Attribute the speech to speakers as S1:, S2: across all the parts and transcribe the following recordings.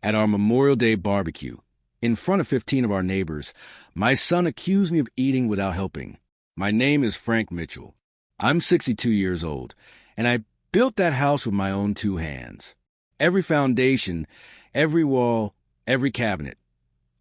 S1: At our Memorial Day barbecue, in front of 15 of our neighbors, my son accused me of eating without helping. My name is Frank Mitchell. I'm 62 years old, and I built that house with my own two hands. Every foundation, every wall, every cabinet.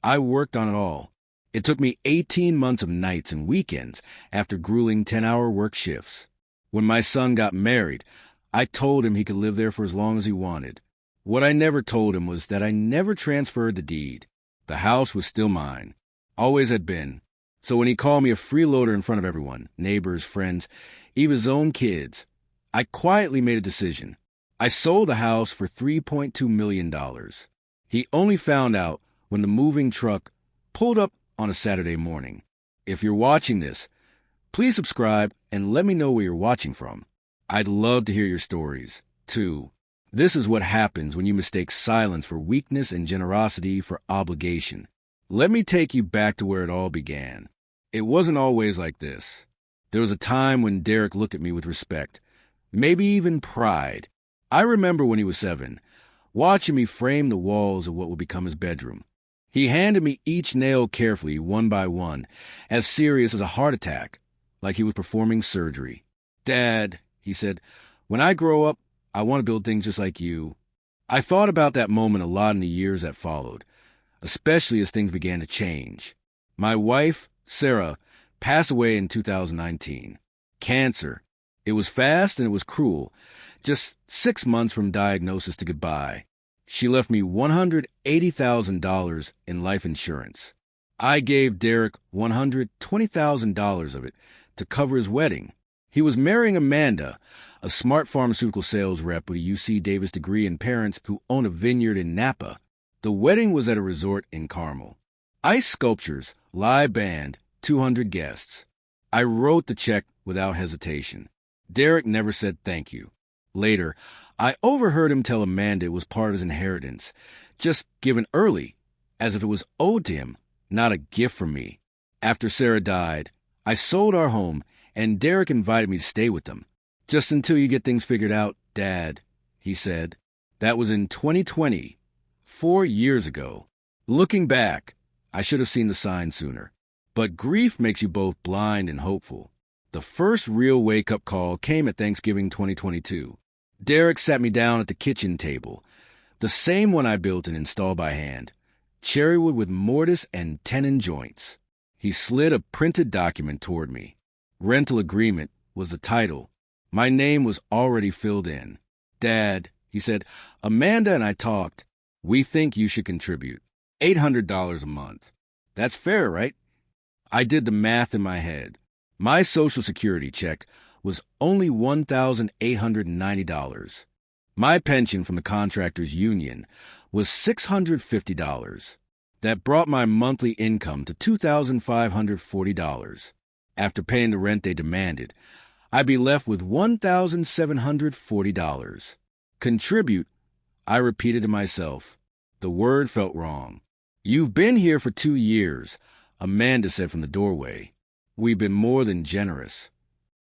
S1: I worked on it all. It took me 18 months of nights and weekends after grueling 10-hour work shifts. When my son got married, I told him he could live there for as long as he wanted. What I never told him was that I never transferred the deed. The house was still mine. Always had been. So when he called me a freeloader in front of everyone, neighbors, friends, even his own kids, I quietly made a decision. I sold the house for $3.2 million. He only found out when the moving truck pulled up on a Saturday morning. If you're watching this, please subscribe and let me know where you're watching from. I'd love to hear your stories, too. This is what happens when you mistake silence for weakness and generosity for obligation. Let me take you back to where it all began. It wasn't always like this. There was a time when Derek looked at me with respect, maybe even pride. I remember when he was 7, watching me frame the walls of what would become his bedroom. He handed me each nail carefully, one by one, as serious as a heart attack, like he was performing surgery. "Dad," he said, "when I grow up, I want to build things just like you." I thought about that moment a lot in the years that followed, especially as things began to change. My wife, Sarah, passed away in 2019. Cancer. It was fast and it was cruel. Just 6 months from diagnosis to goodbye. She left me $180,000 in life insurance. I gave Derek $120,000 of it to cover his wedding. He was marrying Amanda, a smart pharmaceutical sales rep with a UC Davis degree and parents who own a vineyard in Napa. The wedding was at a resort in Carmel. Ice sculptures, live band, 200 guests. I wrote the check without hesitation. Derek never said thank you. Later, I overheard him tell Amanda it was part of his inheritance, just given early, as if it was owed to him, not a gift from me. After Sarah died, I sold our home, and Derek invited me to stay with them. "Just until you get things figured out, Dad," he said. That was in 2020, 4 years ago. Looking back, I should have seen the signs sooner. But grief makes you both blind and hopeful. The first real wake-up call came at Thanksgiving 2022. Derek sat me down at the kitchen table, the same one I built and installed by hand, cherrywood with mortise and tenon joints. He slid a printed document toward me. Rental agreement was the title. My name was already filled in. "Dad," he said, "Amanda and I talked. We think you should contribute $800 a month. That's fair, right?" I did the math in my head. My Social Security check was only $1,890. My pension from the contractors' union was $650. That brought my monthly income to $2,540. After paying the rent they demanded, I'd be left with $1,740. Contribute, I repeated to myself. The word felt wrong. "You've been here for 2 years," Amanda said from the doorway. "We've been more than generous."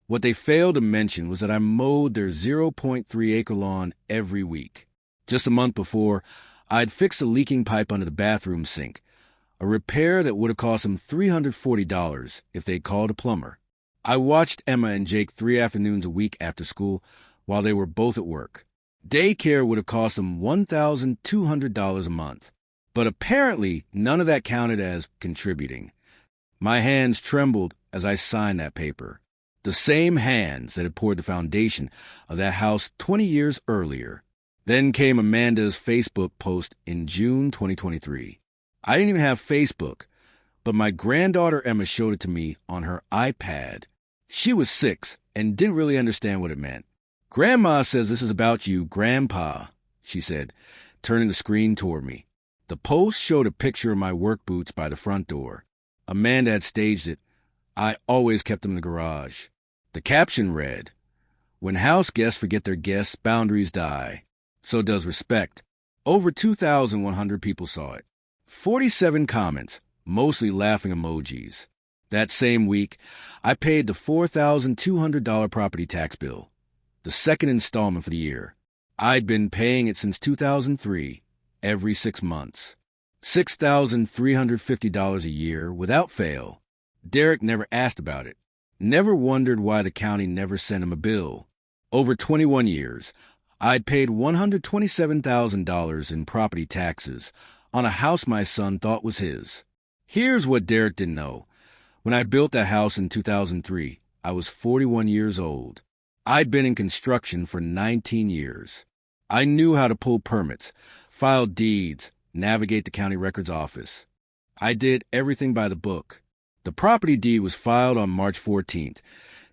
S1: What they failed to mention was that I mowed their 0.3-acre lawn every week. Just a month before, I'd fixed a leaking pipe under the bathroom sink, a repair that would have cost them $340 if they'd called a plumber. I watched Emma and Jake 3 afternoons a week after school while they were both at work. Daycare would have cost them $1,200 a month. But apparently, none of that counted as contributing. My hands trembled as I signed that paper. The same hands that had poured the foundation of that house 20 years earlier. Then came Amanda's Facebook post in June 2023. I didn't even have Facebook, but my granddaughter Emma showed it to me on her iPad. She was 6 and didn't really understand what it meant. "Grandma says this is about you, Grandpa," she said, turning the screen toward me. The post showed a picture of my work boots by the front door. Amanda had staged it. I always kept them in the garage. The caption read, "When house guests forget their guests, boundaries die. So does respect." Over 2,100 people saw it. 47 comments, mostly laughing emojis. That same week, I paid the $4,200 property tax bill, the second installment for the year. I'd been paying it since 2003. every 6 months. $6,350 a year without fail. Derek never asked about it. Never wondered why the county never sent him a bill. Over 21 years, I'd paid $127,000 in property taxes on a house my son thought was his. Here's what Derek didn't know. When I built that house in 2003, I was 41 years old. I'd been in construction for 19 years. I knew how to pull permits, file deeds, navigate the county records office. I did everything by the book. The property deed was filed on March 14th,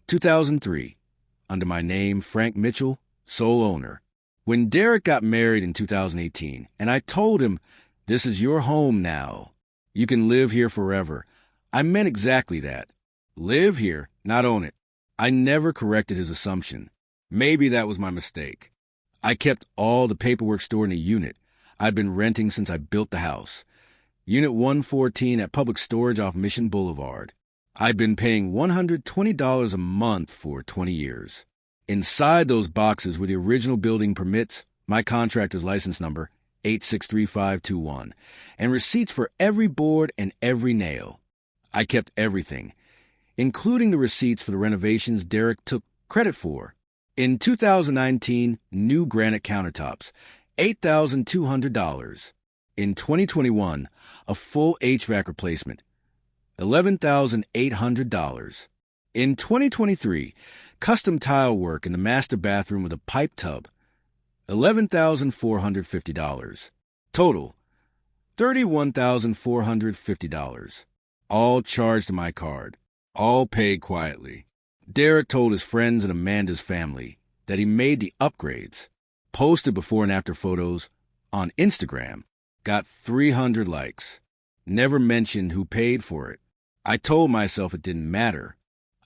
S1: 2003, under my name, Frank Mitchell, sole owner. When Derek got married in 2018, and I told him, "This is your home now. You can live here forever," I meant exactly that. Live here, not own it. I never corrected his assumption. Maybe that was my mistake. I kept all the paperwork stored in a unit I'd been renting since I built the house. Unit 114 at Public Storage off Mission Boulevard. I'd been paying $120 a month for 20 years. Inside those boxes were the original building permits, my contractor's license number, 863521, and receipts for every board and every nail. I kept everything, including the receipts for the renovations Derek took credit for. In 2019, new granite countertops, $8,200. In 2021, a full HVAC replacement, $11,800. In 2023, custom tile work in the master bathroom with a pipe tub, $11,450. Total, $31,450. All charged to my card, all paid quietly. Derek told his friends and Amanda's family that he made the upgrades, posted before and after photos on Instagram, got 300 likes, never mentioned who paid for it. I told myself it didn't matter.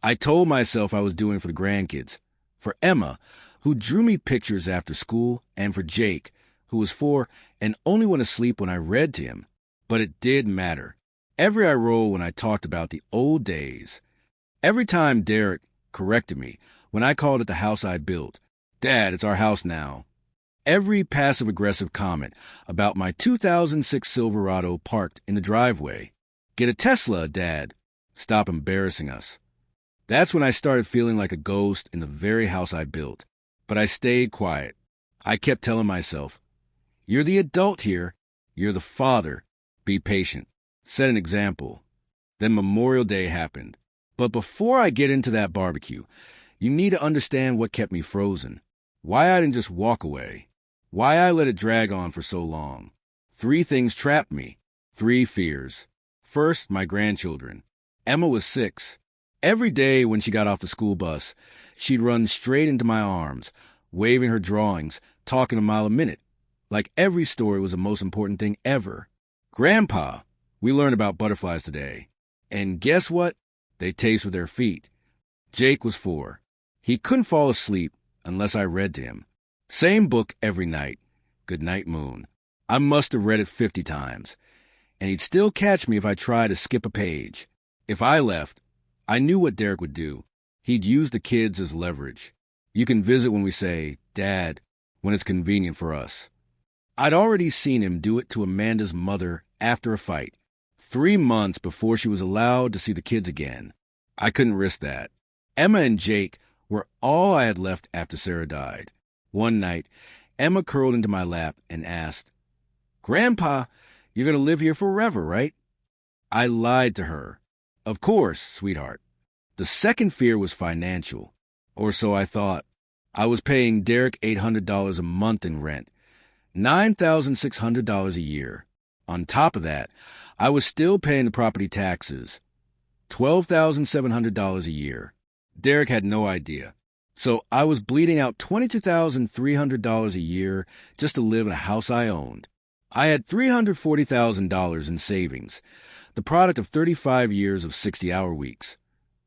S1: I told myself I was doing it for the grandkids, for Emma, who drew me pictures after school, and for Jake, who was 4 and only went to sleep when I read to him. But it did matter. Every eye rolled when I talked about the old days. Every time Derek corrected me when I called it the house I built. "Dad, it's our house now." Every passive-aggressive comment about my 2006 Silverado parked in the driveway. "Get a Tesla, Dad. Stop embarrassing us." That's when I started feeling like a ghost in the very house I built. But I stayed quiet. I kept telling myself, "You're the adult here. You're the father. Be patient." Set an example. Then Memorial Day happened. But before I get into that barbecue, you need to understand what kept me frozen. Why I didn't just walk away. Why I let it drag on for so long. 3 things trapped me. 3 fears. First, my grandchildren. Emma was 6. Every day when she got off the school bus, she'd run straight into my arms, waving her drawings, talking a mile a minute, like every story was the most important thing ever. "Grandpa, we learned about butterflies today. And guess what? They taste with their feet." Jake was 4. He couldn't fall asleep unless I read to him. Same book every night, Goodnight Moon. I must have read it 50 times, and he'd still catch me if I tried to skip a page. If I left, I knew what Derek would do. He'd use the kids as leverage. "You can visit when we say, 'Dad,' when it's convenient for us." I'd already seen him do it to Amanda's mother after a fight, 3 months before she was allowed to see the kids again. I couldn't risk that. Emma and Jake were all I had left after Sarah died. One night, Emma curled into my lap and asked, "Grandpa, you're going to live here forever, right?" I lied to her. "Of course, sweetheart." The second fear was financial, or so I thought. I was paying Derek $800 a month in rent, $9,600 a year. On top of that, I was still paying the property taxes, $12,700 a year. Derek had no idea. So I was bleeding out $22,300 a year just to live in a house I owned. I had $340,000 in savings, the product of 35 years of 60-hour weeks,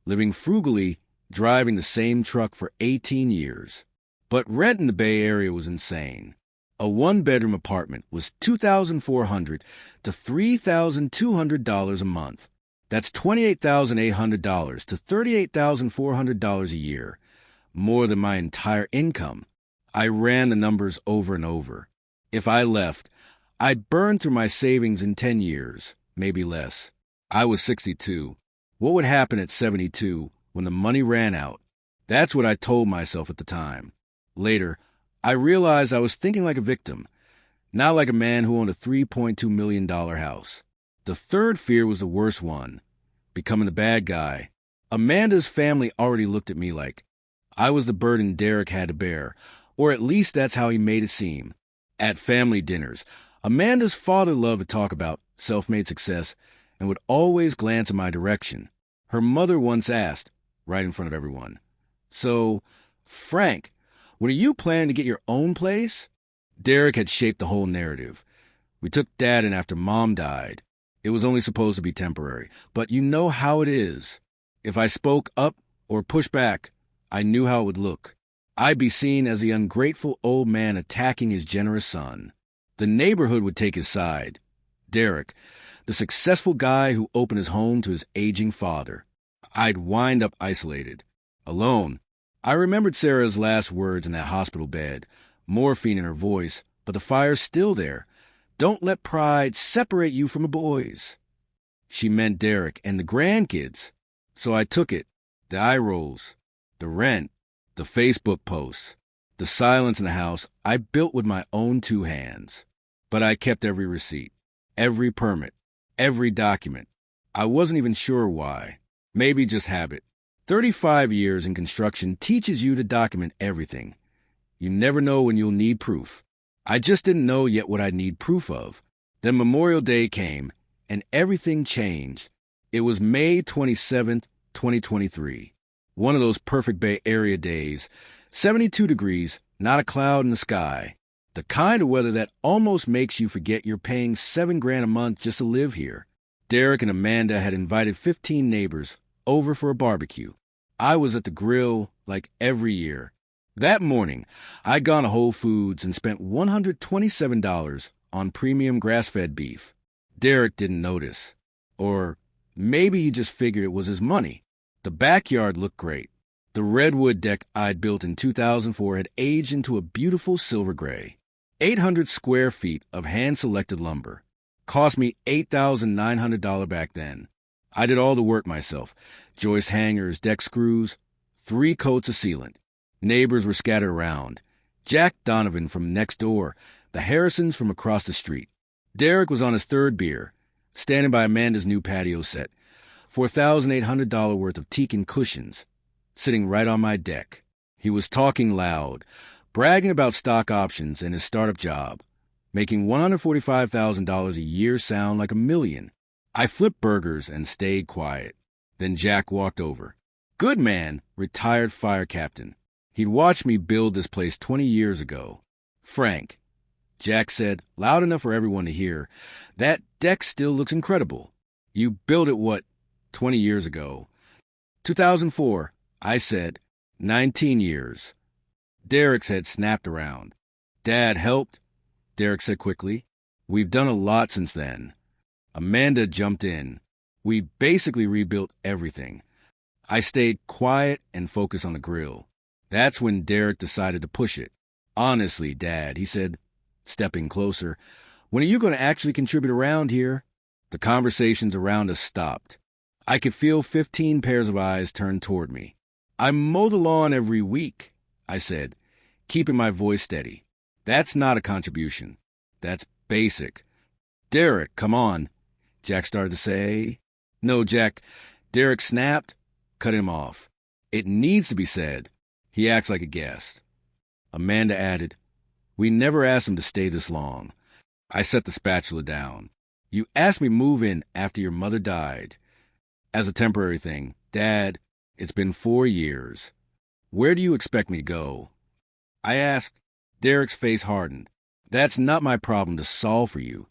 S1: living frugally, driving the same truck for 18 years. But rent in the Bay Area was insane. A 1-bedroom apartment was $2,400 to $3,200 a month. That's $28,800 to $38,400 a year, more than my entire income. I ran the numbers over and over. If I left, I'd burned through my savings in 10 years, maybe less. I was 62. What would happen at 72 when the money ran out? That's what I told myself at the time. Later, I realized I was thinking like a victim, not like a man who owned a $3.2 million house. The third fear was the worst one, becoming the bad guy. Amanda's family already looked at me like I was the burden Derek had to bear, or at least that's how he made it seem. At family dinners, Amanda's father loved to talk about self-made success and would always glance in my direction. Her mother once asked, right in front of everyone, "So, Frank, when are you planning to get your own place?" Derek had shaped the whole narrative. We took Dad in after Mom died. It was only supposed to be temporary, but you know how it is. If I spoke up or pushed back, I knew how it would look. I'd be seen as the ungrateful old man attacking his generous son. The neighborhood would take his side. Derek, the successful guy who opened his home to his aging father. I'd wind up isolated, alone. I remembered Sarah's last words in that hospital bed, morphine in her voice, but the fire's still there. Don't let pride separate you from the boys. She meant Derek and the grandkids. So I took it. The eye rolls, the rent, the Facebook posts, the silence in the house I built with my own 2 hands. But I kept every receipt, every permit, every document. I wasn't even sure why. Maybe just habit. 35 years in construction teaches you to document everything. You never know when you'll need proof. I just didn't know yet what I'd need proof of. Then Memorial Day came, and everything changed. It was May 27th, 2023. One of those perfect Bay Area days. 72 degrees, not a cloud in the sky. The kind of weather that almost makes you forget you're paying $7,000 a month just to live here. Derek and Amanda had invited 15 neighbors over for a barbecue. I was at the grill like every year. That morning, I'd gone to Whole Foods and spent $127 on premium grass-fed beef. Derek didn't notice. Or maybe he just figured it was his money. The backyard looked great. The redwood deck I'd built in 2004 had aged into a beautiful silver gray. 800 square feet of hand-selected lumber. Cost me $8,900 back then. I did all the work myself. Joist hangers, deck screws, 3 coats of sealant. Neighbors were scattered around. Jack Donovan from next door, the Harrisons from across the street. Derek was on his 3rd beer, standing by Amanda's new patio set. $4,800 worth of teak and cushions, sitting right on my deck. He was talking loud, bragging about stock options and his startup job, making $145,000 a year sound like $1 million. I flipped burgers and stayed quiet. Then Jack walked over. Good man, retired fire captain. He'd watched me build this place 20 years ago. Frank, Jack said, loud enough for everyone to hear, that deck still looks incredible. You built it, 20 years ago? 2004, I said. 19 years. Derek's head snapped around. Dad helped, Derek said quickly. We've done a lot since then. Amanda jumped in. We basically rebuilt everything. I stayed quiet and focused on the grill. That's when Derek decided to push it. Honestly, Dad, he said, stepping closer, when are you going to actually contribute around here? The conversations around us stopped. I could feel 15 pairs of eyes turned toward me. I mow the lawn every week, I said, keeping my voice steady. That's not a contribution. That's basic. Derek, come on, Jack started to say. No, Jack, Derek snapped, cut him off. It needs to be said. He acts like a guest. Amanda added, we never asked him to stay this long. I set the spatula down. You asked me to move in after your mother died. As a temporary thing, Dad, it's been 4 years. Where do you expect me to go? I asked. Derek's face hardened. That's not my problem to solve for you.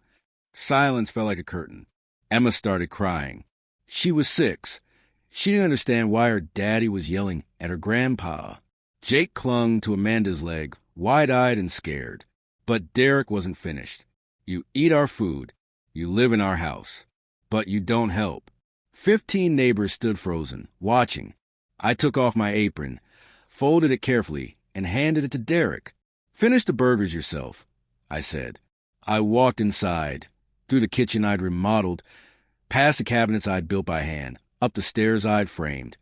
S1: Silence fell like a curtain. Emma started crying. She was 6. She didn't understand why her daddy was yelling at her grandpa. Jake clung to Amanda's leg, wide-eyed and scared. But Derek wasn't finished. You eat our food. You live in our house. But you don't help. 15 neighbors stood frozen, watching. I took off my apron, folded it carefully, and handed it to Derek. Finish the burgers yourself, I said. I walked inside, through the kitchen I'd remodeled, past the cabinets I'd built by hand, up the stairs I'd framed,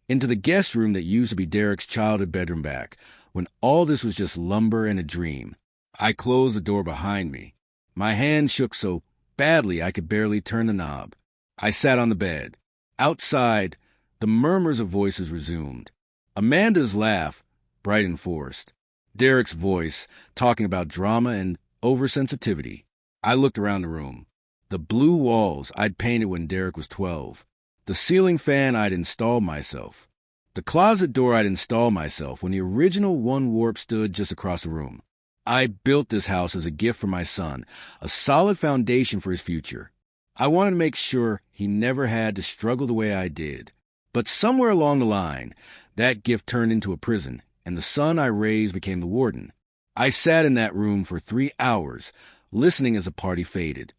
S1: into the guest room that used to be Derek's childhood bedroom back, when all this was just lumber and a dream. I closed the door behind me. My hand shook so badly I could barely turn the knob. I sat on the bed. Outside, the murmurs of voices resumed. Amanda's laugh, bright and forced. Derek's voice, talking about drama and oversensitivity. I looked around the room. The blue walls I'd painted when Derek was 12. The ceiling fan I'd installed myself. The closet door I'd installed myself when the original one warp stood just across the room. I built this house as a gift for my son, a solid foundation for his future. I wanted to make sure he never had to struggle the way I did. But somewhere along the line, that gift turned into a prison, and the son I raised became the warden. I sat in that room for 3 hours, listening as the party faded.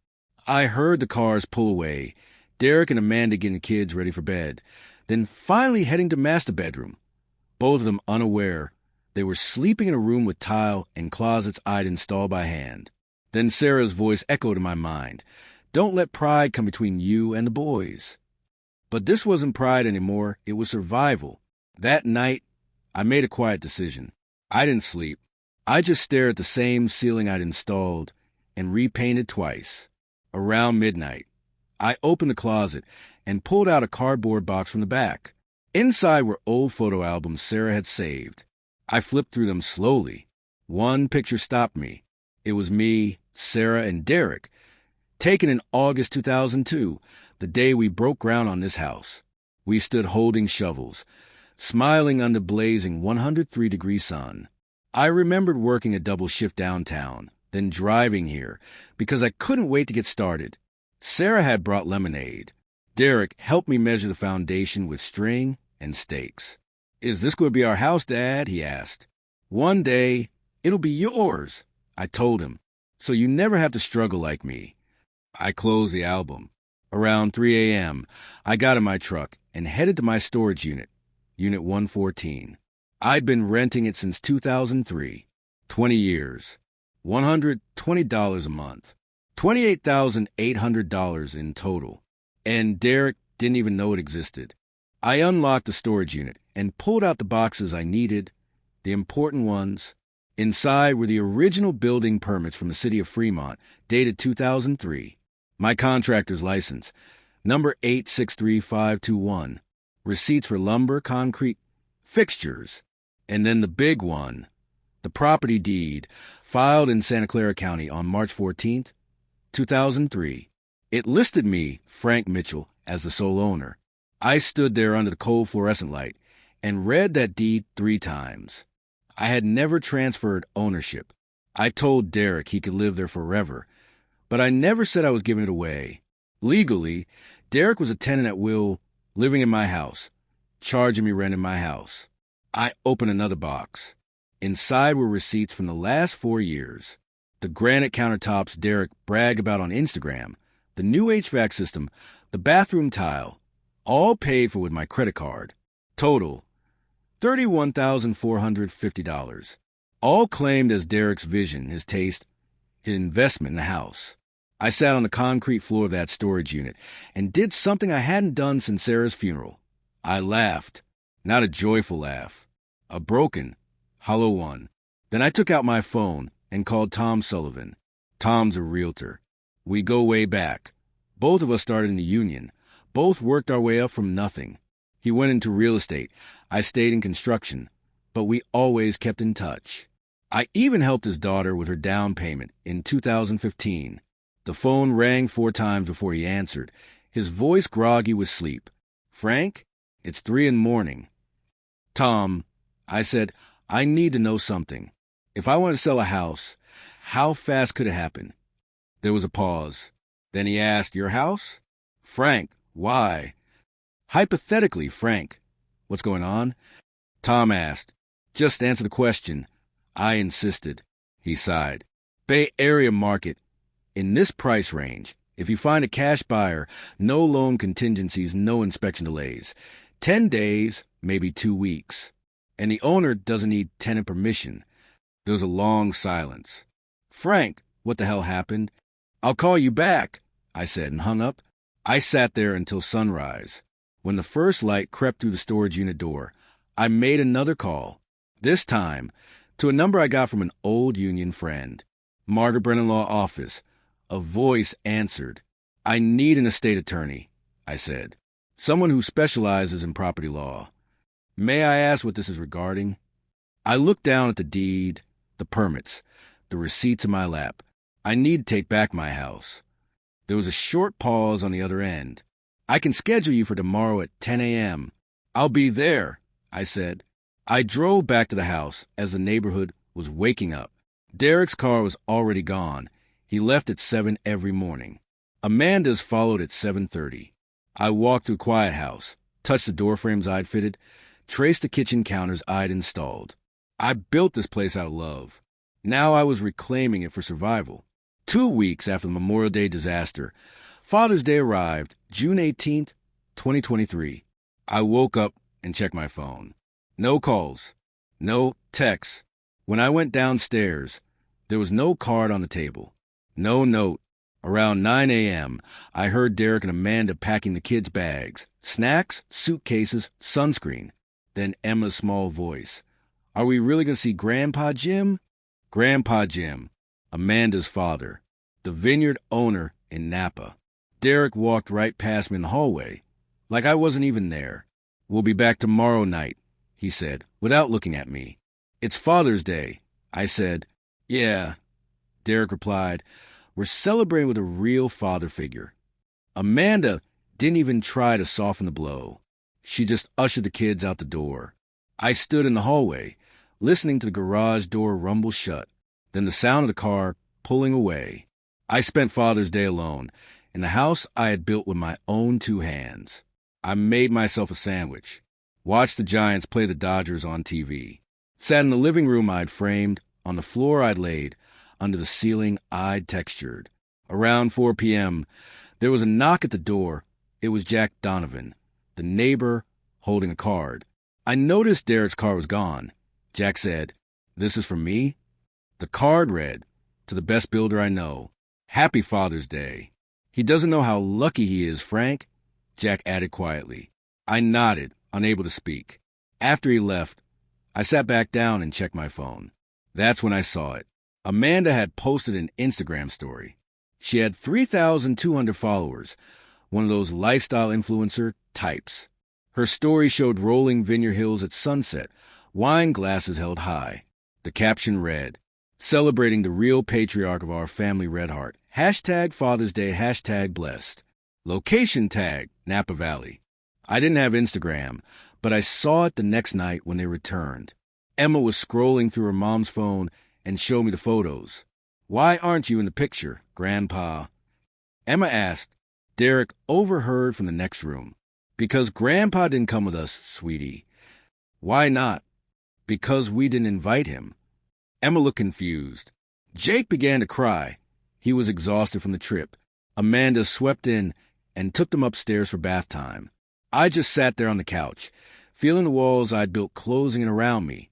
S1: I heard the cars pull away, Derek and Amanda getting the kids ready for bed, then finally heading to master bedroom, both of them unaware they were sleeping in a room with tile and closets I'd installed by hand. Then Sarah's voice echoed in my mind. Don't let pride come between you and the boys. But this wasn't pride anymore. It was survival. That night, I made a quiet decision. I didn't sleep. I just stared at the same ceiling I'd installed and repainted twice. Around midnight, I opened the closet and pulled out a cardboard box from the back. Inside were old photo albums Sarah had saved. I flipped through them slowly. One picture stopped me. It was me, Sarah, and Derek, taken in August 2002, the day we broke ground on this house. We stood holding shovels, smiling under blazing 103-degree sun. I remembered working a double shift downtown, then driving here, because I couldn't wait to get started. Sarah had brought lemonade. Derek helped me measure the foundation with string and stakes. Is this going to be our house, Dad? He asked. One day, it'll be yours, I told him, so you never have to struggle like me. I closed the album. Around 3 a.m., I got in my truck and headed to my storage unit, Unit 114. I'd been renting it since 2003, 20 years, $120 a month, $28,800 in total, and Derek didn't even know it existed. I unlocked the storage unit and pulled out the boxes I needed, the important ones. Inside were the original building permits from the city of Fremont, dated 2003, my contractor's license, number 863521, receipts for lumber, concrete, fixtures, and then the big one, the property deed, filed in Santa Clara County on March 14th, 2003. It listed me, Frank Mitchell, as the sole owner. I stood there under the cold fluorescent light and read that deed 3 times. I had never transferred ownership. I told Derek he could live there forever, but I never said I was giving it away. Legally, Derek was a tenant at will, living in my house, charging me rent in my house. I opened another box. Inside were receipts from the last 4 years. The granite countertops Derek bragged about on Instagram, the new HVAC system, the bathroom tile, all paid for with my credit card. Total, $31,450. All claimed as Derek's vision, his taste, his investment in the house. I sat on the concrete floor of that storage unit and did something I hadn't done since Sarah's funeral. I laughed, not a joyful laugh, a broken, hollow one. Then I took out my phone and called Tom Sullivan. Tom's a realtor. We go way back. Both of us started in the union. Both worked our way up from nothing. He went into real estate. I stayed in construction, but we always kept in touch. I even helped his daughter with her down payment in 2015. The phone rang 4 times before he answered, his voice groggy with sleep. Frank, it's 3 a.m. Tom, I said, I need to know something. If I want to sell a house, how fast could it happen? There was a pause. Then he asked, your house? Frank, why? Hypothetically, Frank. What's going on? Tom asked. Just answer the question. I insisted. He sighed. Bay Area market. In this price range, if you find a cash buyer, no loan contingencies, no inspection delays. 10 days, maybe 2 weeks. And the owner doesn't need tenant permission. There was a long silence. Frank, what the hell happened. "I'll call you back," I said and hung up. I sat there until sunrise. When the first light crept through the storage unit door, I made another call, this time to a number I got from an old union friend. Martyr Brennan-Law office. A voice answered. "I need an estate attorney," I said. "Someone who specializes in property law. May I ask what this is regarding?" I looked down at the deed, the permits, the receipts in my lap. I need to take back my house. There was a short pause on the other end. "I can schedule you for tomorrow at 10 a.m. "I'll be there," I said. I drove back to the house as the neighborhood was waking up. Derek's car was already gone. He left at 7 every morning. Amanda's followed at 7:30. I walked through Quiet House, touched the door frames I'd fitted, traced the kitchen counters I'd installed. I built this place out of love. Now I was reclaiming it for survival. 2 weeks after the Memorial Day disaster, Father's Day arrived, June 18th, 2023. I woke up and checked my phone. No calls. No texts. When I went downstairs, there was no card on the table. No note. Around 9 a.m., I heard Derek and Amanda packing the kids' bags, snacks, suitcases, sunscreen. Then Emma's small voice. "Are we really going to see Grandpa Jim?" Grandpa Jim, Amanda's father, the vineyard owner in Napa. Derek walked right past me in the hallway, like I wasn't even there. "We'll be back tomorrow night," he said, without looking at me. "It's Father's Day," I said. "Yeah," Derek replied. "We're celebrating with a real father figure." Amanda didn't even try to soften the blow. She just ushered the kids out the door. I stood in the hallway, listening to the garage door rumble shut, then the sound of the car pulling away. I spent Father's Day alone, in the house I had built with my own 2 hands. I made myself a sandwich, watched the Giants play the Dodgers on TV, sat in the living room I'd framed, on the floor I'd laid, under the ceiling I'd textured. Around 4 p.m., there was a knock at the door. It was Jack Donovan, the neighbor, holding a card. I noticed Derek's car was gone. Jack said, "This is from me?" The card read, "To the best builder I know. Happy Father's Day." "He doesn't know how lucky he is, Frank," Jack added quietly. I nodded, unable to speak. After he left, I sat back down and checked my phone. That's when I saw it. Amanda had posted an Instagram story. She had 3,200 followers, one of those lifestyle influencer types. Her story showed rolling vineyard hills at sunset, wine glasses held high. The caption read, "Celebrating the real patriarch of our family, Redheart. Hashtag Father's Day, hashtag blessed. Location tag, Napa Valley." I didn't have Instagram, but I saw it the next night when they returned. Emma was scrolling through her mom's phone and showed me the photos. "Why aren't you in the picture, Grandpa?" Emma asked. Derek overheard from the next room. "Because Grandpa didn't come with us, sweetie." "Why not?" "Because we didn't invite him." Emma looked confused. Jake began to cry. He was exhausted from the trip. Amanda swept in and took them upstairs for bath time. I just sat there on the couch, feeling the walls I'd built closing in around me.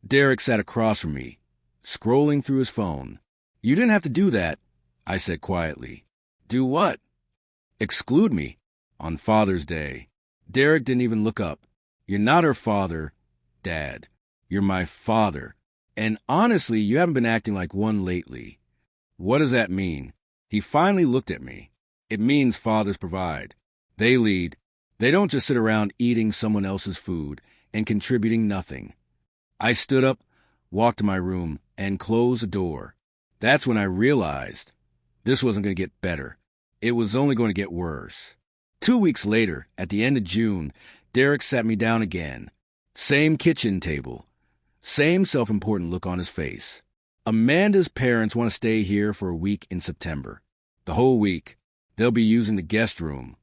S1: Derek sat across from me, scrolling through his phone. "You didn't have to do that," I said quietly. "Do what?" "Exclude me on Father's Day." Derek didn't even look up. "You're not her father, Dad. You're my father. And honestly, you haven't been acting like one lately." "What does that mean?" He finally looked at me. "It means fathers provide. They lead. They don't just sit around eating someone else's food and contributing nothing." I stood up, walked to my room, and closed the door. That's when I realized this wasn't going to get better. It was only going to get worse. 2 weeks later, at the end of June, Derek sat me down again. Same kitchen table. Same self-important look on his face. "Amanda's parents want to stay here for a week in September. The whole week. They'll be using the guest room."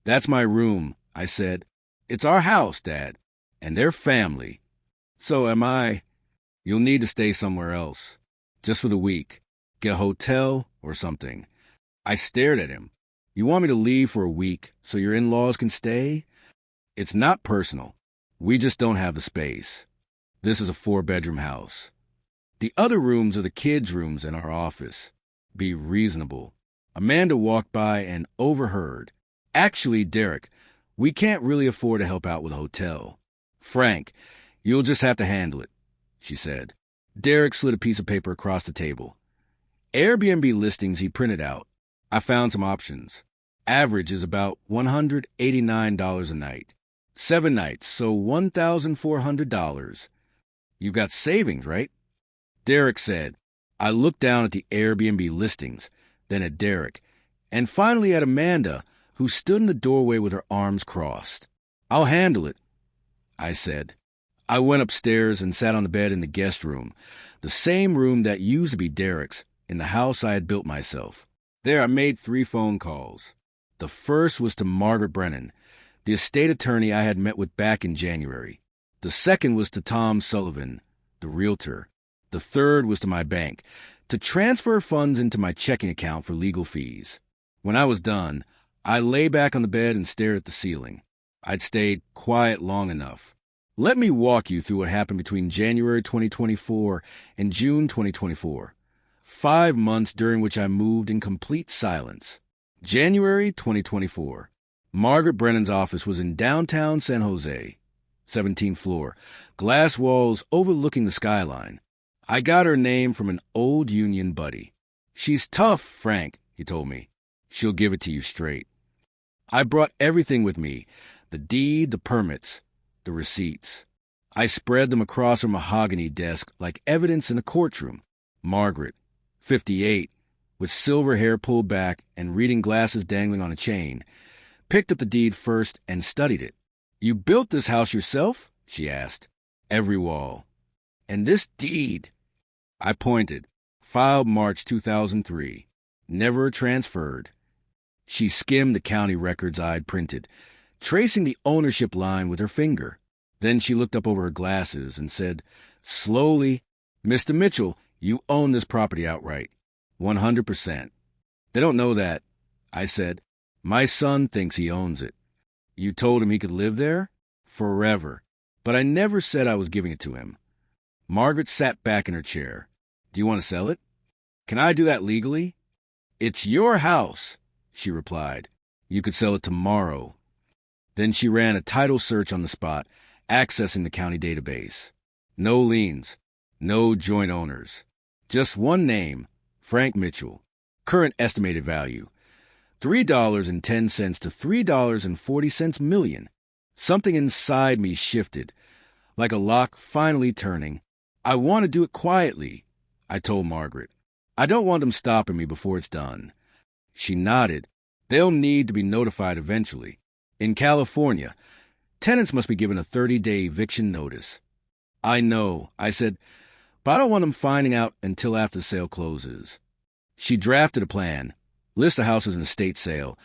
S1: "That's my room," I said. "It's our house, Dad. And they're family. So am I. You'll need to stay somewhere else. Just for the week. Get a hotel or something." I stared at him. "You want me to leave for a week so your in-laws can stay?" "It's not personal. We just don't have the space. This is a 4-bedroom house. The other rooms are the kids' rooms and our office. Be reasonable. Amanda walked by and overheard. Actually, Derek, we can't really afford to help out with a hotel. Frank, you'll just have to handle it, she said. Derek slid a piece of paper across the table. Airbnb listings he printed out. I found some options. Average is about $189 a night. 7 nights, so $1,400. You've got savings, right? Derek said. I looked down at the Airbnb listings, then at Derek, and finally at Amanda, who stood in the doorway with her arms crossed. I'll handle it, I said. I went upstairs and sat on the bed in the guest room, the same room that used to be Derek's, in the house I had built myself. There I made 3 phone calls. The first was to Margaret Brennan, the estate attorney I had met with back in January. The second was to Tom Sullivan, the realtor. The third was to my bank, to transfer funds into my checking account for legal fees. When I was done, I lay back on the bed and stared at the ceiling. I'd stayed quiet long enough. Let me walk you through what happened between January 2024 and June 2024. 5 months during which I moved in complete silence. January 2024. Margaret Brennan's office was in downtown San Jose. 17th floor. Glass walls overlooking the skyline. I got her name from an old union buddy. She's tough, Frank, he told me. She'll give it to you straight. I brought everything with me. The deed, the permits, the receipts. I spread them across her mahogany desk like evidence in a courtroom. Margaret, 58, with silver hair pulled back and reading glasses dangling on a chain, picked up the deed first and studied it. You built this house yourself? She asked. Every wall. And this deed? I pointed. Filed March 2003. Never transferred. She skimmed the county records I'd printed, tracing the ownership line with her finger. Then she looked up over her glasses and said, slowly, Mr. Mitchell, you own this property outright. 100%. They don't know that, I said. My son thinks he owns it. You told him he could live there? Forever. But I never said I was giving it to him. Margaret sat back in her chair. Do you want to sell it? Can I do that legally? It's your house, she replied. You could sell it tomorrow. Then she ran a title search on the spot, accessing the county database. No liens, no joint owners. Just one name, Frank Mitchell. Current estimated value, $3.10 to $3.40 million. Something inside me shifted, like a lock finally turning. I want to do it quietly, I told Margaret. I don't want them stopping me before it's done. She nodded. They'll need to be notified eventually. In California, tenants must be given a 30-day eviction notice. I know, I said, but I don't want them finding out until after the sale closes. She drafted a plan. List the house as an estate sale.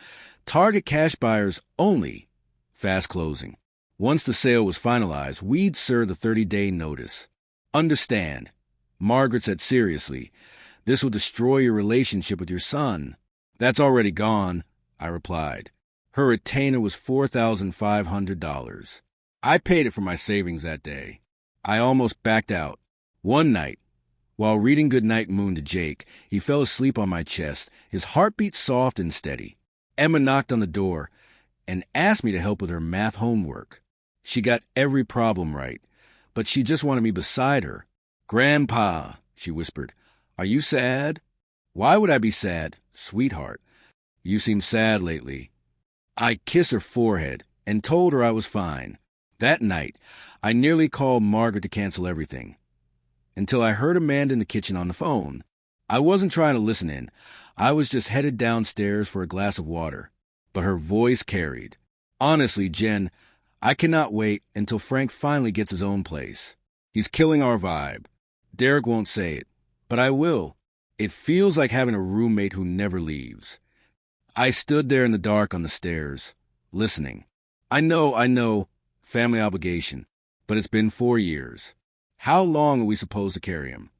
S1: Target cash buyers only. Fast closing. Once the sale was finalized, we'd serve the 30-day notice. Understand, Margaret said seriously, this will destroy your relationship with your son. That's already gone, I replied. Her retainer was $4,500. I paid it from my savings that day. I almost backed out. One night, while reading Goodnight Moon to Jake, he fell asleep on my chest, his heartbeat soft and steady. Emma knocked on the door and asked me to help with her math homework. She got every problem right, but she just wanted me beside her. Grandpa, she whispered, are you sad? Why would I be sad, sweetheart? You seem sad lately. I kissed her forehead and told her I was fine. That night, I nearly called Margaret to cancel everything, until I heard Amanda in the kitchen on the phone. I wasn't trying to listen in. I was just headed downstairs for a glass of water. But her voice carried. Honestly, Jen, I cannot wait until Frank finally gets his own place. He's killing our vibe. Derek won't say it, but I will. It feels like having a roommate who never leaves. I stood there in the dark on the stairs, listening. I know, family obligation, but it's been 4 years. How long are we supposed to carry him?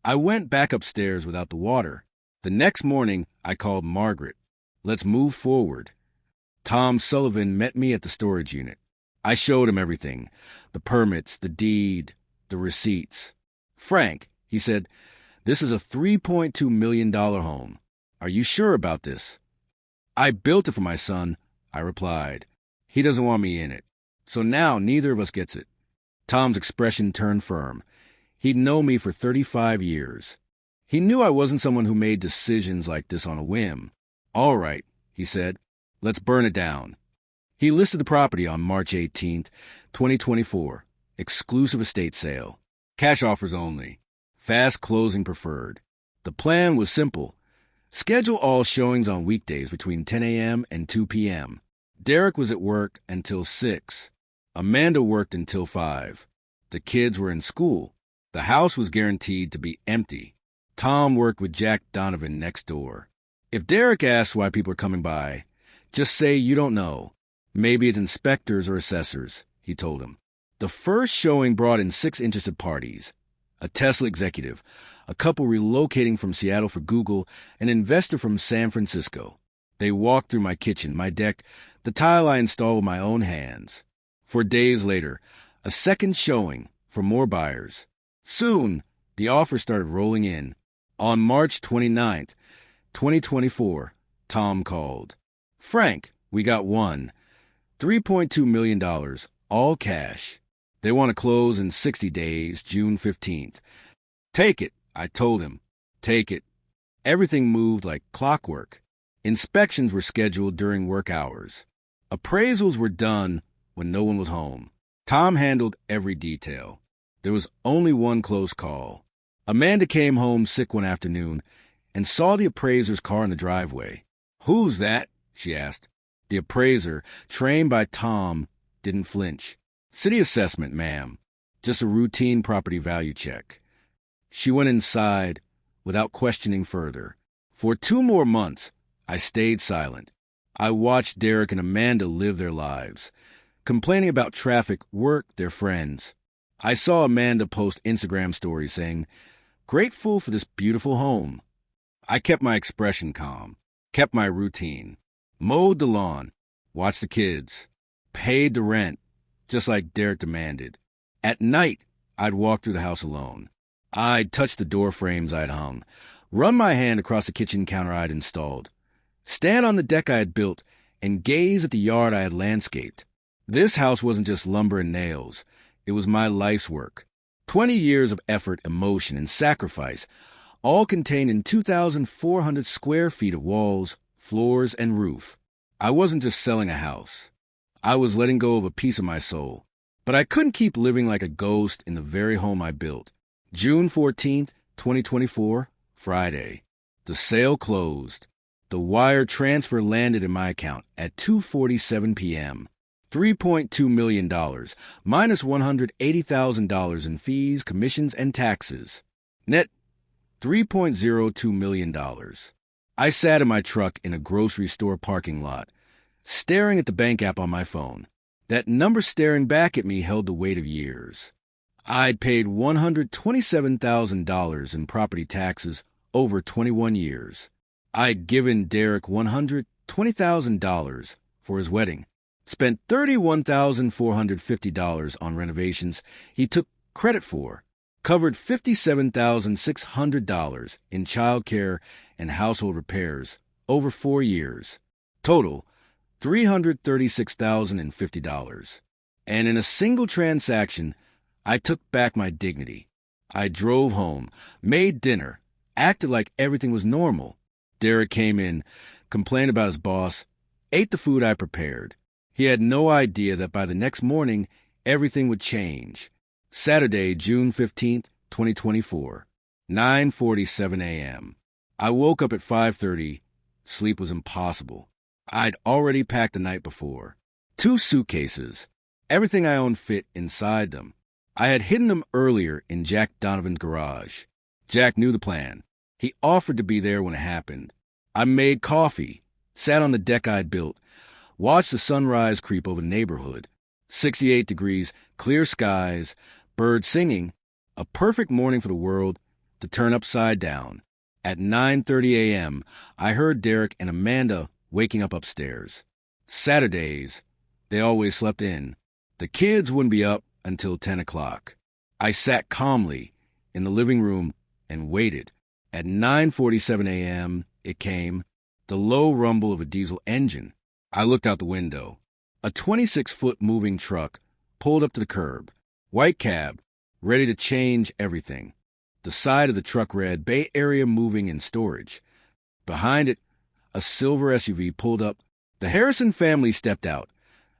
S1: I went back upstairs without the water. The next morning, I called Margaret. Let's move forward. Tom Sullivan met me at the storage unit. I showed him everything, the permits, the deed, the receipts. Frank, he said, This is a $3.2 million home. Are you sure about this? I built it for my son, I replied. He doesn't want me in it. So now neither of us gets it. Tom's expression turned firm. He'd known me for 35 years. He knew I wasn't someone who made decisions like this on a whim. All right, he said. Let's burn it down. He listed the property on March 18th, 2024. Exclusive estate sale. Cash offers only. Fast closing preferred. The plan was simple. Schedule all showings on weekdays between 10 a.m. and 2 p.m. Derek was at work until 6. Amanda worked until 5. The kids were in school. The house was guaranteed to be empty. Tom worked with Jack Donovan next door. If Derek asks why people are coming by, just say you don't know. Maybe it's inspectors or assessors, he told him. The first showing brought in 6 interested parties. A Tesla executive, a couple relocating from Seattle for Google, an investor from San Francisco. They walked through my kitchen, my deck, the tile I installed with my own hands. 4 days later, a second showing for more buyers. Soon, the offers started rolling in. On March 29th, 2024, Tom called. Frank, we got one. $3.2 million, all cash. They want to close in 60 days, June 15th. Take it, I told him. Take it. Everything moved like clockwork. Inspections were scheduled during work hours. Appraisals were done when no one was home. Tom handled every detail. There was only one close call. Amanda came home sick one afternoon and saw the appraiser's car in the driveway. Who's that? She asked. The appraiser, trained by Tom, didn't flinch. City assessment, ma'am. Just a routine property value check. She went inside without questioning further. For 2 more months, I stayed silent. I watched Derek and Amanda live their lives, complaining about traffic, work, their friends. I saw Amanda post Instagram stories saying, "Grateful for this beautiful home." I kept my expression calm, kept my routine, mowed the lawn, watched the kids, paid the rent, just like Derek demanded. At night, I'd walk through the house alone. I'd touch the door frames I'd hung, run my hand across the kitchen counter I'd installed, stand on the deck I had built, and gaze at the yard I had landscaped. This house wasn't just lumber and nails. It was my life's work. 20 years of effort, emotion, and sacrifice, all contained in 2,400 square feet of walls, floors, and roof. I wasn't just selling a house. I was letting go of a piece of my soul. But I couldn't keep living like a ghost in the very home I built. June 14th, 2024, Friday. The sale closed. The wire transfer landed in my account at 2:47 p.m. $3.2 million, minus $180,000 in fees, commissions, and taxes. Net $3.02 million. I sat in my truck in a grocery store parking lot, staring at the bank app on my phone. That number staring back at me held the weight of years. I'd paid $127,000 in property taxes over 21 years. I'd given Derek $120,000 for his wedding, spent $31,450 on renovations he took credit for, covered $57,600 in child care and household repairs over 4 years. Total, $336,050. And in a single transaction, I took back my dignity. I drove home, made dinner, acted like everything was normal. Derek came in, complained about his boss, ate the food I prepared. He had no idea that by the next morning, everything would change. Saturday, June 15th, 2024, 9:47 a.m. I woke up at 5:30. Sleep was impossible. I'd already packed the night before. 2 suitcases. Everything I owned fit inside them. I had hidden them earlier in Jack Donovan's garage. Jack knew the plan. He offered to be there when it happened. I made coffee, sat on the deck I'd built, watched the sunrise creep over the neighborhood. 68 degrees, clear skies, birds singing. A perfect morning for the world to turn upside down. At 9:30 a.m., I heard Derek and Amanda waking up upstairs. Saturdays, they always slept in. The kids wouldn't be up until 10 o'clock. I sat calmly in the living room, and waited. At 9:47 a.m., it came, the low rumble of a diesel engine. I looked out the window. A 26-foot moving truck pulled up to the curb. White cab, ready to change everything. The side of the truck read, Bay Area Moving and Storage. Behind it, a silver SUV pulled up. The Harrison family stepped out.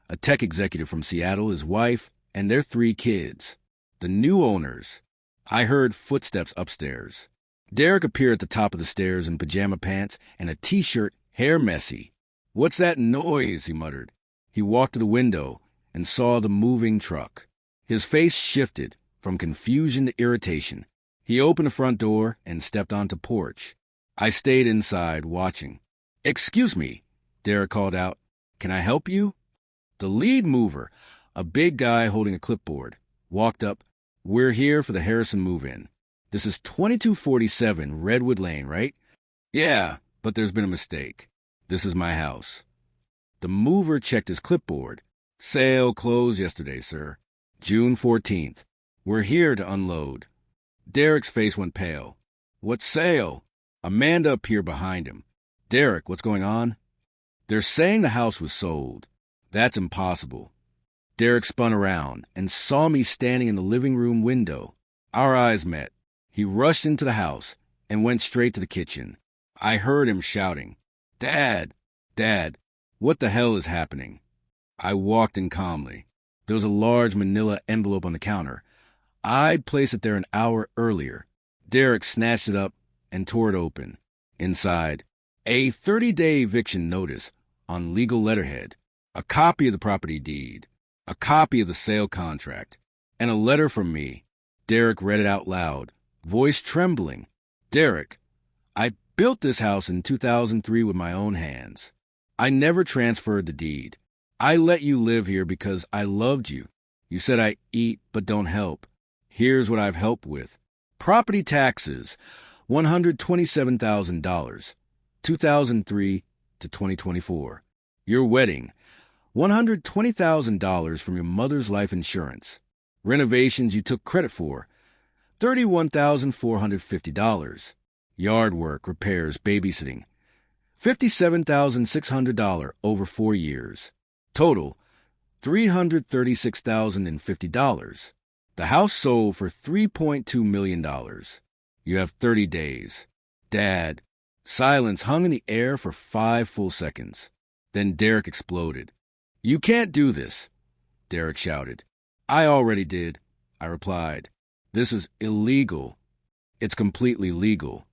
S1: A tech executive from Seattle, his wife, and their 3 kids. The new owners. I heard footsteps upstairs. Derek appeared at the top of the stairs in pajama pants and a T-shirt, hair messy. "What's that noise?" he muttered. He walked to the window and saw the moving truck. His face shifted from confusion to irritation. He opened the front door and stepped onto the porch. I stayed inside, watching. "Excuse me," Derek called out. "Can I help you?" The lead mover, a big guy holding a clipboard, walked up. "We're here for the Harrison move-in. This is 2247 Redwood Lane, right?" "Yeah, but there's been a mistake. This is my house." The mover checked his clipboard. "Sale closed yesterday, sir. June 14th. We're here to unload." Derek's face went pale. "What sale?" Amanda appeared behind him. "Derek, what's going on?" "They're saying the house was sold." "That's impossible." Derek spun around and saw me standing in the living room window. Our eyes met. He rushed into the house and went straight to the kitchen. I heard him shouting, "Dad! Dad! What the hell is happening?" I walked in calmly. There was a large manila envelope on the counter. I'd placed it there an hour earlier. Derek snatched it up and tore it open. Inside, a 30-day eviction notice on legal letterhead, a copy of the property deed, a copy of the sale contract, and a letter from me. Derek read it out loud, voice trembling. "Derek, I built this house in 2003 with my own hands. I never transferred the deed. I let you live here because I loved you. You said I eat but don't help. Here's what I've helped with. Property taxes, $127,000, 2003 to 2024. Your wedding, $120,000 from your mother's life insurance. Renovations you took credit for, $31,450. Yard work, repairs, babysitting, $57,600 over 4 years. Total, $336,050. The house sold for $3.2 million. You have 30 days. Dad." Silence hung in the air for 5 full seconds. Then Derek exploded. "You can't do this," Derek shouted. "I already did," I replied. "This is illegal." "It's completely legal."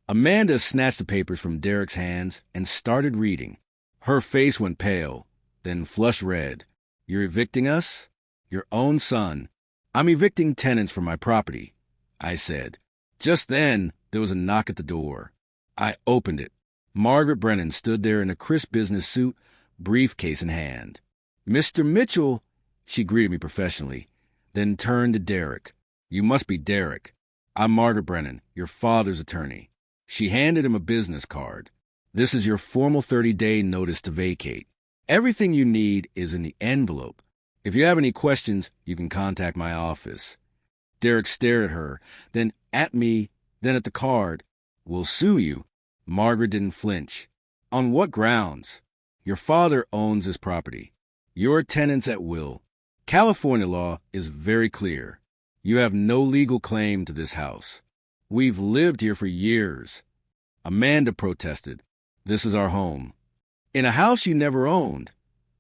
S1: Amanda snatched the papers from Derek's hands and started reading. Her face went pale, then flushed red. "You're evicting us? Your own son." "I'm evicting tenants from my property," I said. Just then, there was a knock at the door. I opened it. Margaret Brennan stood there in a crisp business suit, briefcase in hand. "Mr. Mitchell," she greeted me professionally, then turned to Derek. "You must be Derek. I'm Margaret Brennan, your father's attorney." She handed him a business card. "This is your formal 30-day notice to vacate. Everything you need is in the envelope. If you have any questions, you can contact my office." Derek stared at her, then at me, then at the card. "We'll sue you." Margaret didn't flinch. "On what grounds?" "Your father owns this property. You're tenants at will. California law is very clear. You have no legal claim to this house. We've lived here for years." Amanda protested. "This is our home." "In a house you never owned,"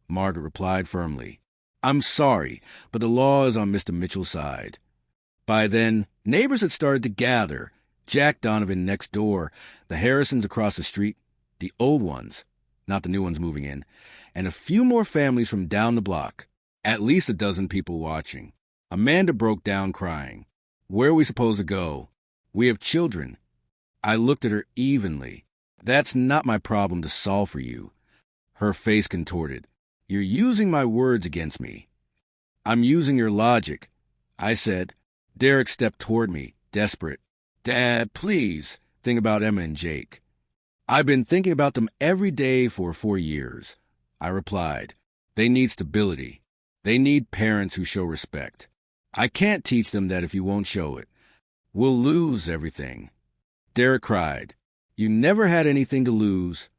S1: Margaret replied firmly. "I'm sorry, but the law is on Mr. Mitchell's side." By then, neighbors had started to gather. Jack Donovan next door, the Harrisons across the street, the old ones, not the new ones moving in, and a few more families from down the block. At least a dozen people watching. Amanda broke down crying. "Where are we supposed to go? We have children." I looked at her evenly. "That's not my problem to solve for you." Her face contorted. "You're using my words against me." "I'm using your logic," I said. Derek stepped toward me, desperate. "Dad, please, think about Emma and Jake." "I've been thinking about them every day for 4 years," I replied. "They need stability. They need parents who show respect. I can't teach them that if you won't show it. We'll lose everything. Derek cried. You never had anything to lose,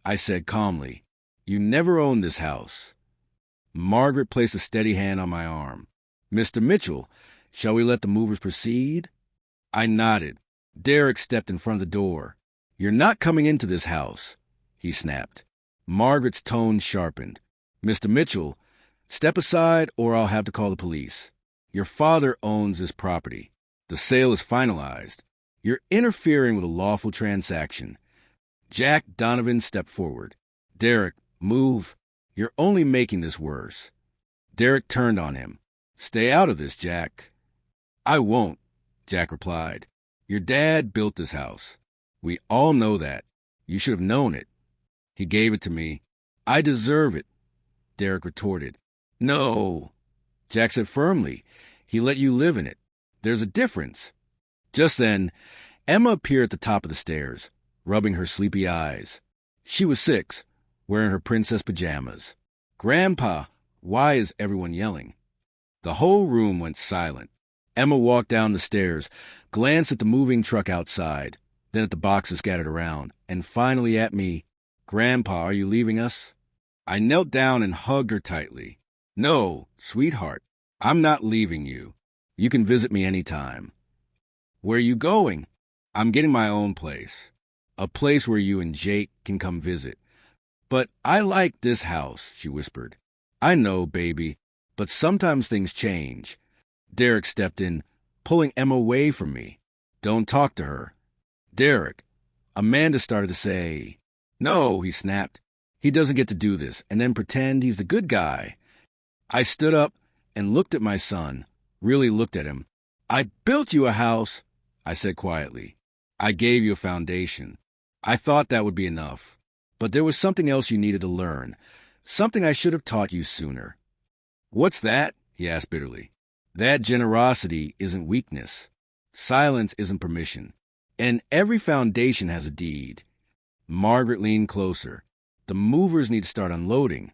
S1: I said calmly. You never owned this house. Margaret placed a steady hand on my arm. Mr. Mitchell, shall we let the movers proceed? I nodded. Derek stepped in front of the door. You're not coming into this house, he snapped. Margaret's tone sharpened. Mr. Mitchell, step aside or I'll have to call the police. Your father owns this property. The sale is finalized. You're interfering with a lawful transaction. Jack Donovan stepped forward. Derek, move. You're only making this worse. Derek turned on him. Stay out of this, Jack. I won't, Jack replied. Your dad built this house. We all know that. You should have known it. He gave it to me. I deserve it, Derek retorted. No, Jack said firmly. He let you live in it. There's a difference. Just then, Emma appeared at the top of the stairs, rubbing her sleepy eyes. She was 6, wearing her princess pajamas. Grandpa, why is everyone yelling? The whole room went silent. Emma walked down the stairs, glanced at the moving truck outside, then at the boxes scattered around, and finally at me. Grandpa, are you leaving us? I knelt down and hugged her tightly. No, sweetheart, I'm not leaving you. You can visit me any time. Where are you going? I'm getting my own place. A place where you and Jake can come visit. But I like this house, she whispered. I know, baby, but sometimes things change. Derek stepped in, pulling Emma away from me. Don't talk to her. Derek, Amanda started to say. No, he snapped. He doesn't get to do this and then pretend he's the good guy. I stood up and looked at my son, really looked at him. I built you a house, I said quietly. I gave you a foundation. I thought that would be enough. But there was something else you needed to learn, something I should have taught you sooner. What's that? He asked bitterly. That generosity isn't weakness. Silence isn't permission. And every foundation has a deed. Margaret leaned closer. The movers need to start unloading.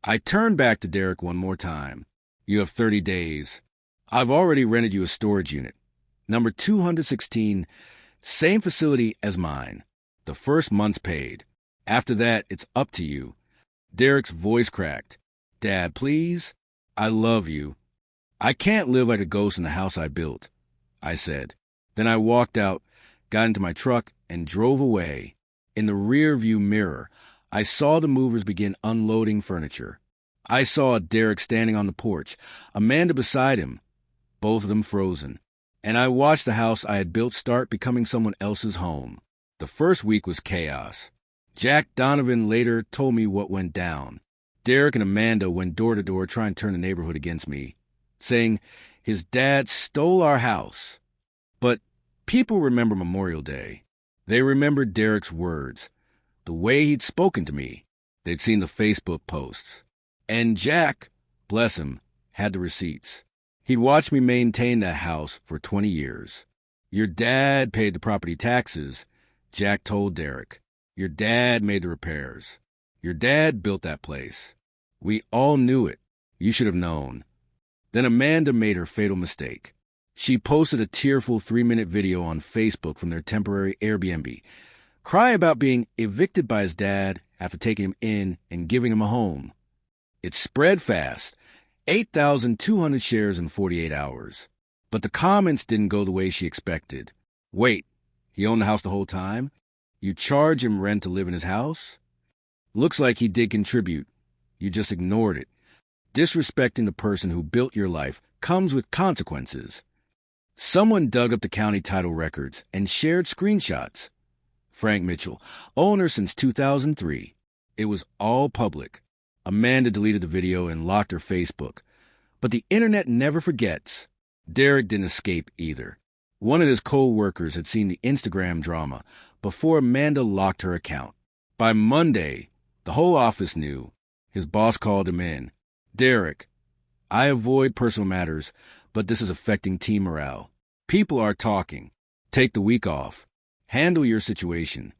S1: I turned back to Derek one more time. You have 30 days. I've already rented you a storage unit. Number 216, same facility as mine. The first month's paid. After that, it's up to you. Derek's voice cracked. Dad, please? I love you. I can't live like a ghost in the house I built, I said. Then I walked out, got into my truck, and drove away. In the rear-view mirror, I saw the movers begin unloading furniture. I saw Derek standing on the porch, Amanda beside him, both of them frozen. And I watched the house I had built start becoming someone else's home. The first week was chaos. Jack Donovan later told me what went down. Derek and Amanda went door to door trying to turn the neighborhood against me, saying his dad stole our house. But people remember Memorial Day. They remembered Derek's words, the way he'd spoken to me. They'd seen the Facebook posts. And Jack, bless him, had the receipts. He'd watched me maintain that house for 20 years. Your dad paid the property taxes, Jack told Derek. Your dad made the repairs. Your dad built that place. We all knew it. You should have known. Then Amanda made her fatal mistake. She posted a tearful 3-minute video on Facebook from their temporary Airbnb, crying about being evicted by his dad after taking him in and giving him a home. It spread fast, 8,200 shares in 48 hours. But the comments didn't go the way she expected. Wait, he owned the house the whole time? You charge him rent to live in his house? Looks like he did contribute. You just ignored it. Disrespecting the person who built your life comes with consequences. Someone dug up the county title records and shared screenshots. Frank Mitchell, owner since 2003. It was all public. Amanda deleted the video and locked her Facebook. But the internet never forgets. Derek didn't escape either. One of his co-workers had seen the Instagram drama before Amanda locked her account. By Monday, the whole office knew. His boss called him in. Derek, I avoid personal matters, but this is affecting team morale. People are talking. Take the week off. Handle your situation.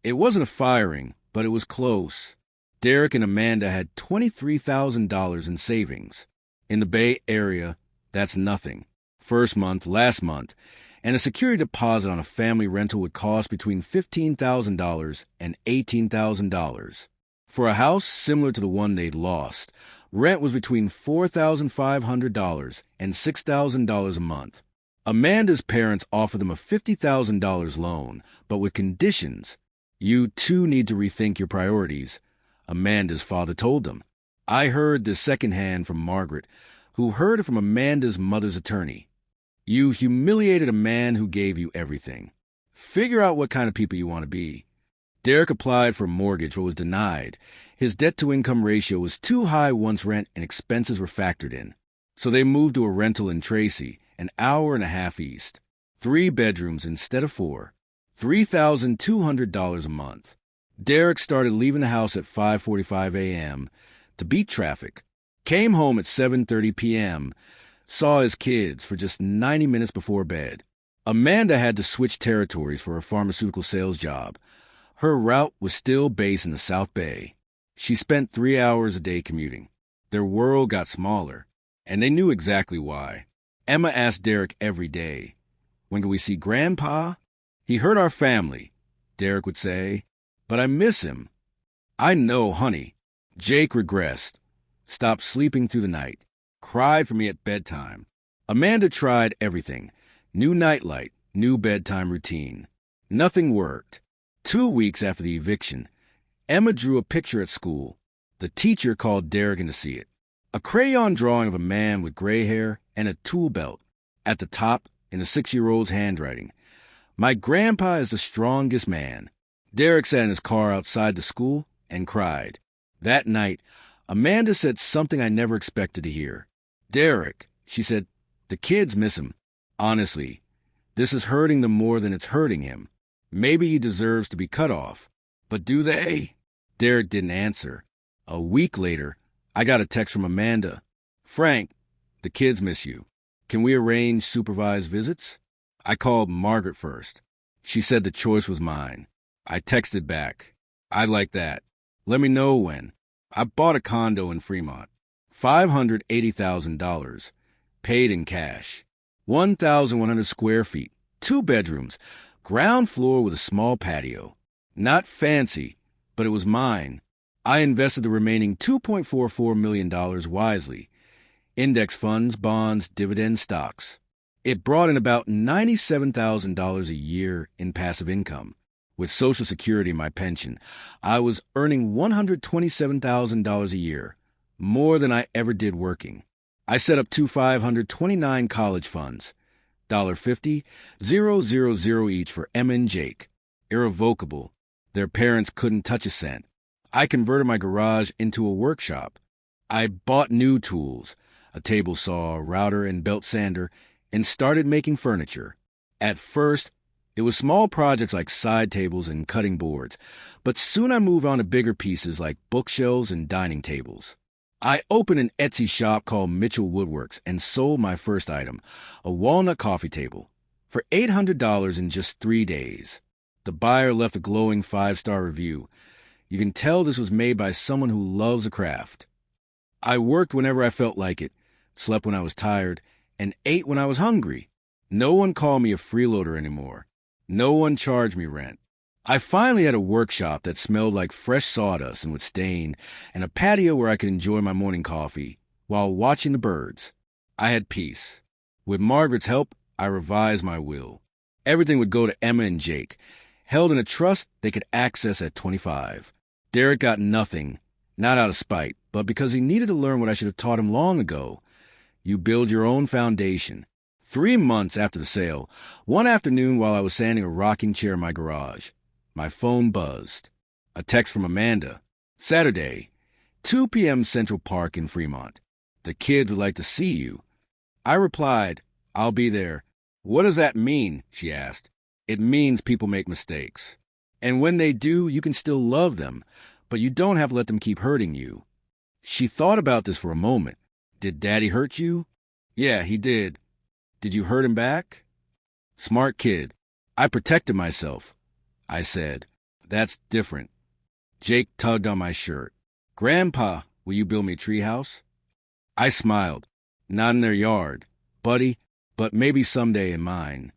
S1: It wasn't a firing, but it was close. Derek and Amanda had $23,000 in savings. In the Bay Area, that's nothing. First month, last month, and a security deposit on a family rental would cost between $15,000 and $18,000. For a house similar to the one they'd lost, rent was between $4,500 and $6,000 a month. Amanda's parents offered them a $50,000 loan, but with conditions. You too need to rethink your priorities, Amanda's father told them. I heard this secondhand from Margaret, who heard it from Amanda's mother's attorney. You humiliated a man who gave you everything. Figure out what kind of people you want to be. Derek applied for a mortgage but was denied. His debt-to-income ratio was too high once rent and expenses were factored in. So they moved to a rental in Tracy, an hour and a half east. 3 bedrooms instead of 4. $3,200 a month. Derek started leaving the house at 5:45 a.m. to beat traffic. Came home at 7:30 p.m., saw his kids for just 90 minutes before bed. Amanda had to switch territories for her pharmaceutical sales job. Her route was still based in the South Bay. She spent 3 hours a day commuting. Their world got smaller, and they knew exactly why. Emma asked Derek every day, "When can we see Grandpa?" "He hurt our family," Derek would say, "but I miss him." "I know, honey." Jake regressed, stopped sleeping through the night, cried for me at bedtime. Amanda tried everything. New nightlight, new bedtime routine. Nothing worked. 2 weeks after the eviction, Emma drew a picture at school. The teacher called Derek in to see it. A crayon drawing of a man with gray hair and a tool belt. At the top, in the 6-year-old's handwriting, "My grandpa is the strongest man." Derek sat in his car outside the school and cried. That night, Amanda said something I never expected to hear. "Derek," she said, "the kids miss him. Honestly, this is hurting them more than it's hurting him. Maybe he deserves to be cut off. But do they?" Derek didn't answer. A week later, I got a text from Amanda. "Frank, the kids miss you. Can we arrange supervised visits?" I called Margaret first. She said the choice was mine. I texted back, "I'd like that. Let me know when." I bought a condo in Fremont. $580,000. Paid in cash. 1,100 square feet. 2 bedrooms. Ground floor with a small patio. Not fancy, but it was mine. I invested the remaining $2.44 million wisely. Index funds, bonds, dividend stocks. It brought in about $97,000 a year in passive income. With Social Security and my pension, I was earning $127,000 a year, more than I ever did working. I set up 529 college funds, $50, 000 each for Emma and Jake. Irrevocable. Their parents couldn't touch a cent. I converted my garage into a workshop. I bought new tools, a table saw, a router, and belt sander, and started making furniture. At first, it was small projects like side tables and cutting boards, but soon I moved on to bigger pieces like bookshelves and dining tables. I opened an Etsy shop called Mitchell Woodworks and sold my first item, a walnut coffee table, for $800 in just 3 days. The buyer left a glowing 5-star review. You can tell this was made by someone who loves a craft. I worked whenever I felt like it, slept when I was tired, and ate when I was hungry. No one called me a freeloader anymore. No one charged me rent. I finally had a workshop that smelled like fresh sawdust and would stain, and a patio where I could enjoy my morning coffee while watching the birds. I had peace. With Margaret's help, I revised my will. Everything would go to Emma and Jake, held in a trust they could access at 25. Derek got nothing, not out of spite, but because he needed to learn what I should have taught him long ago. You build your own foundation. 3 months after the sale, one afternoon while I was sanding a rocking chair in my garage, my phone buzzed. A text from Amanda. Saturday, 2 p.m. Central Park in Fremont. The kids would like to see you. I replied, "I'll be there." "What does that mean?" she asked. "It means people make mistakes. And when they do, you can still love them, but you don't have to let them keep hurting you." She thought about this for a moment. "Did Daddy hurt you?" "Yeah, he did." "Did you hurt him back?" "Smart kid. I protected myself," I said. "That's different." Jake tugged on my shirt. "Grandpa, will you build me a treehouse?" I smiled. "Not in their yard, buddy, but maybe someday in mine."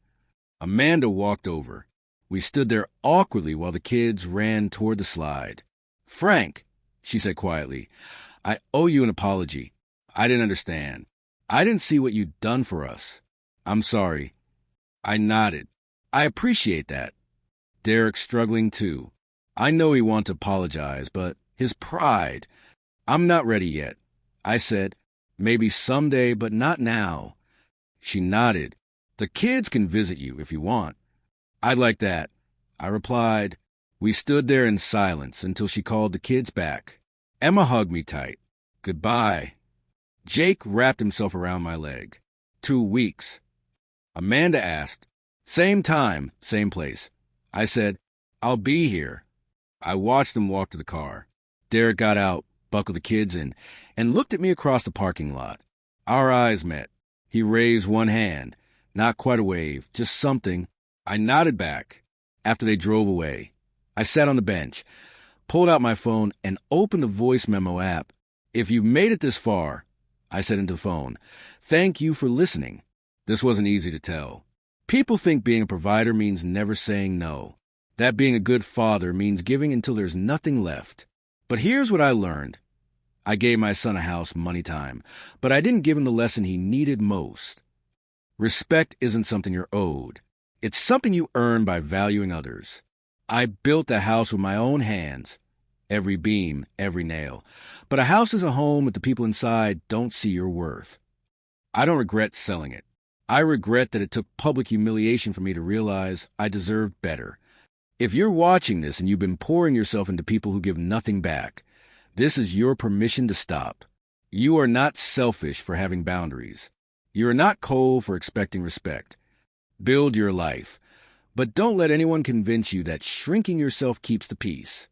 S1: Amanda walked over. We stood there awkwardly while the kids ran toward the slide. "Frank," she said quietly, "I owe you an apology. I didn't understand. I didn't see what you'd done for us. I'm sorry." I nodded. "I appreciate that." Derek struggling too. I know he wanted to apologize, but his pride. "I'm not ready yet," I said. "Maybe someday, but not now." She nodded. "The kids can visit you if you want." "I'd like that," I replied. We stood there in silence until she called the kids back. Emma hugged me tight. "Goodbye." Jake wrapped himself around my leg. 2 weeks. Amanda asked, "Same time, same place." I said, "I'll be here." I watched them walk to the car. Derek got out, buckled the kids in, and looked at me across the parking lot. Our eyes met. He raised one hand. Not quite a wave, just something. I nodded back. After they drove away, I sat on the bench, pulled out my phone, and opened the voice memo app. "If you've made it this far," I said into the phone, "thank you for listening." This wasn't easy to tell. People think being a provider means never saying no. That being a good father means giving until there's nothing left. But here's what I learned. I gave my son a house money time, but I didn't give him the lesson he needed most. Respect isn't something you're owed. It's something you earn by valuing others. I built a house with my own hands, every beam, every nail. But a house is a home if the people inside don't see your worth. I don't regret selling it. I regret that it took public humiliation for me to realize I deserved better. If you're watching this and you've been pouring yourself into people who give nothing back, this is your permission to stop. You are not selfish for having boundaries. You are not cold for expecting respect. Build your life. But don't let anyone convince you that shrinking yourself keeps the peace.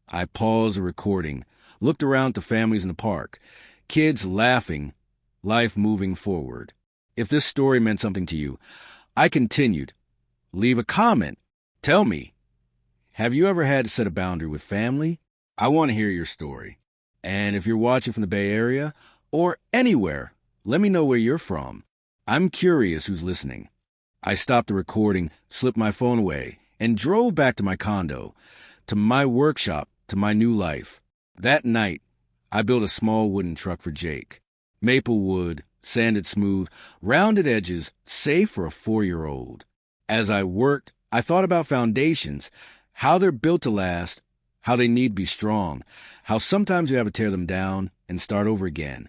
S1: I paused the recording, looked around to families in the park, kids laughing, life moving forward. If this story meant something to you, I continued. Leave a comment. Tell me. Have you ever had to set a boundary with family? I want to hear your story. And if you're watching from the Bay Area or anywhere, let me know where you're from. I'm curious who's listening. I stopped the recording, slipped my phone away, and drove back to my condo, to my workshop, to my new life. That night, I built a small wooden truck for Jake. Maple wood, sanded smooth, rounded edges, safe for a 4-year-old. As I worked, I thought about foundations, how they're built to last, how they need to be strong, how sometimes you have to tear them down and start over again.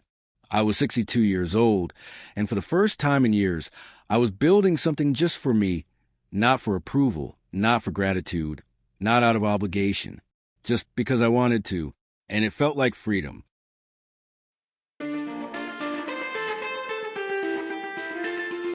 S1: I was 62 years old, and for the first time in years, I was building something just for me, not for approval, not for gratitude, not out of obligation, just because I wanted to, and it felt like freedom.